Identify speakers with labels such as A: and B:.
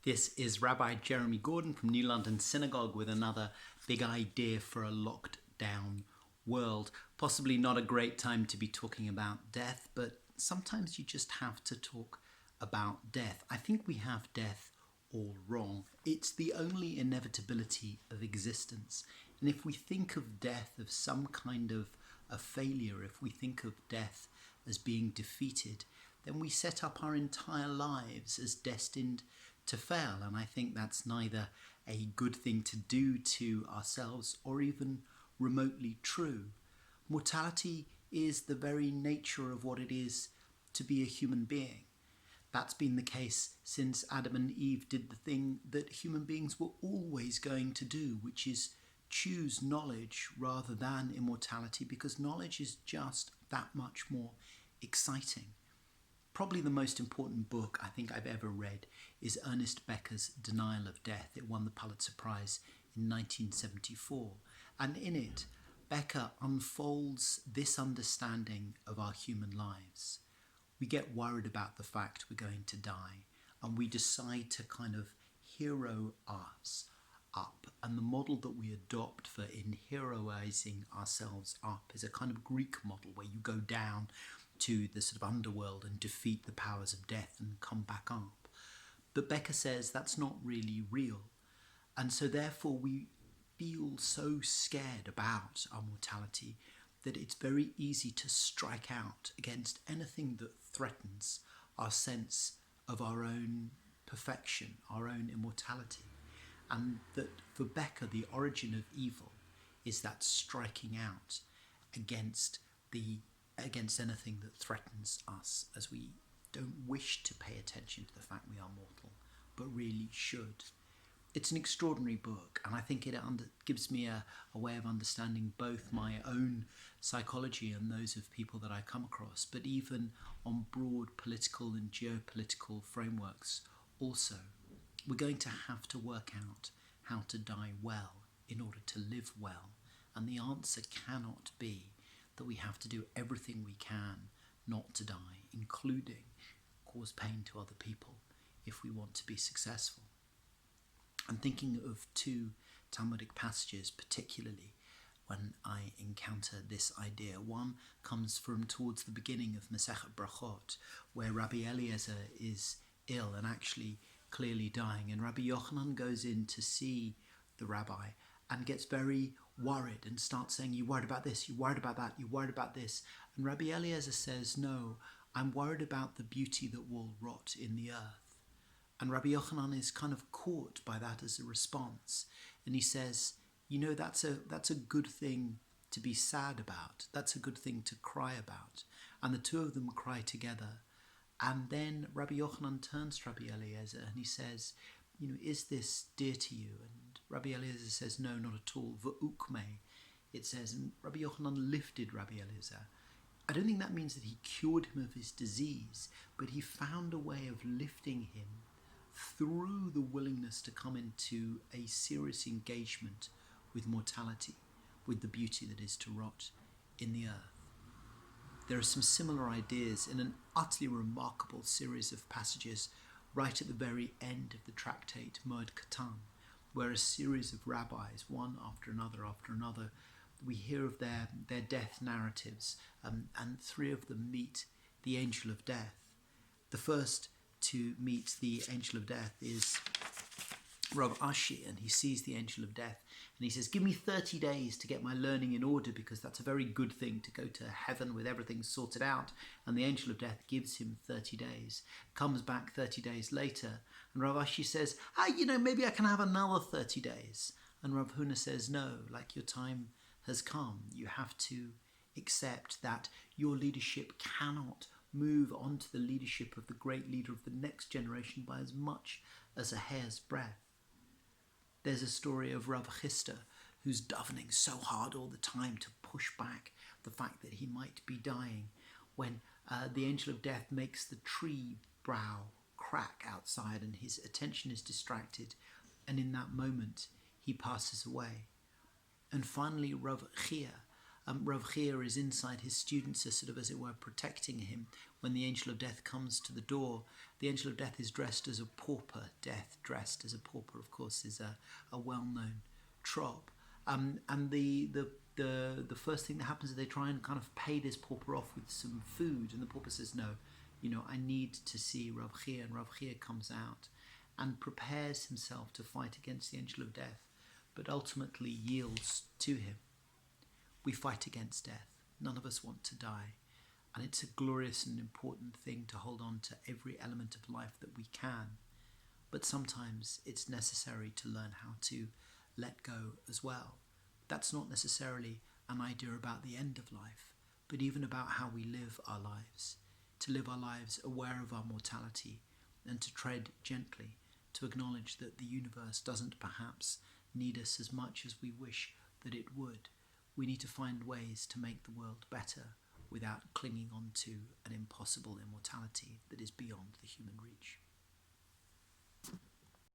A: This is Rabbi Jeremy Gordon from New London Synagogue with another big idea for a locked down world. Possibly not a great time to be talking about death, but sometimes you just have to talk about death. I think we have death all wrong. It's the only inevitability of existence. And if we think of death as some kind of a failure, if we think of death as being defeated, then we set up our entire lives as destined to fail. And I think that's neither a good thing to do to ourselves or even remotely true. Mortality is the very nature of what it is to be a human being. That's been the case since Adam and Eve did the thing that human beings were always going to do, which is choose knowledge rather than immortality, because knowledge is just that much more exciting. Probably the most important book I think I've ever read is Ernest Becker's Denial of Death. It won the Pulitzer Prize in 1974. And in it, Becker unfolds this understanding of our human lives. We get worried about the fact we're going to die, and we decide to kind of hero us up. And the model that we adopt for heroizing ourselves up is a kind of Greek model where you go down to the sort of underworld and defeat the powers of death and come back up. But Becker says that's not really real. And so therefore we feel so scared about our mortality that it's very easy to strike out against anything that threatens our sense of our own perfection, our own immortality. And that for Becker, the origin of evil is that striking out against anything that threatens us, as we don't wish to pay attention to the fact we are mortal, but really should. It's an extraordinary book, and I think it gives me a way of understanding both my own psychology and those of people that I come across, but even on broad political and geopolitical frameworks also. We're going to have to work out how to die well in order to live well, and the answer cannot be that we have to do everything we can not to die, including cause pain to other people, if we want to be successful. I'm thinking of two Talmudic passages particularly when I encounter this idea. One comes from towards the beginning of Masechet Brachot, where Rabbi Eliezer is ill and actually clearly dying, and Rabbi Yochanan goes in to see the rabbi and gets very worried and starts saying, "You worried about this, you worried about that, you worried about this." And Rabbi Eliezer says, "No, I'm worried about the beauty that will rot in the earth." And Rabbi Yochanan is kind of caught by that as a response. And he says, "You know, that's a good thing to be sad about. That's a good thing to cry about." And the two of them cry together. And then Rabbi Yochanan turns to Rabbi Eliezer and he says, "You know, is this dear to you?" And Rabbi Eliezer says, "No, not at all. V'ukme," it says. And Rabbi Yochanan lifted Rabbi Eliezer. I don't think that means that he cured him of his disease, but he found a way of lifting him through the willingness to come into a serious engagement with mortality, with the beauty that is to rot in the earth. There are some similar ideas in an utterly remarkable series of passages right at the very end of the tractate Moed Katan, where a series of rabbis, one after another, we hear of their death narratives, and three of them meet the angel of death. The first to meet the angel of death is Rav Ashi, and he sees the angel of death and he says, "Give me 30 days to get my learning in order, because that's a very good thing to go to heaven with everything sorted out." And the angel of death gives him 30 days, comes back 30 days later, and Rav Ashi says, maybe I can have another 30 days. And Rav Huna says, "No, like, your time has come. You have to accept that your leadership cannot move on to the leadership of the great leader of the next generation by as much as a hair's breadth." There's a story of Rav Chisda, who's davening so hard all the time to push back the fact that he might be dying, when the angel of death makes the tree brow crack outside and his attention is distracted, and in that moment he passes away. And finally Rav Chia, Rav Chia is inside. His students are sort of, as it were, protecting him. When the angel of death comes to the door, the angel of death is dressed as a pauper. Death dressed as a pauper, of course, is a well-known trope. And the first thing that happens is they try and kind of pay this pauper off with some food, and the pauper says, no, I need to see Rav Chia. And Rav Chia comes out and prepares himself to fight against the angel of death, but ultimately yields to him. We fight against death. None of us want to die. And it's a glorious and important thing to hold on to every element of life that we can. But sometimes it's necessary to learn how to let go as well. That's not necessarily an idea about the end of life, but even about how we live our lives. To live our lives aware of our mortality and to tread gently, to acknowledge that the universe doesn't perhaps need us as much as we wish that it would. We need to find ways to make the world better without clinging on to an impossible immortality that is beyond the human reach.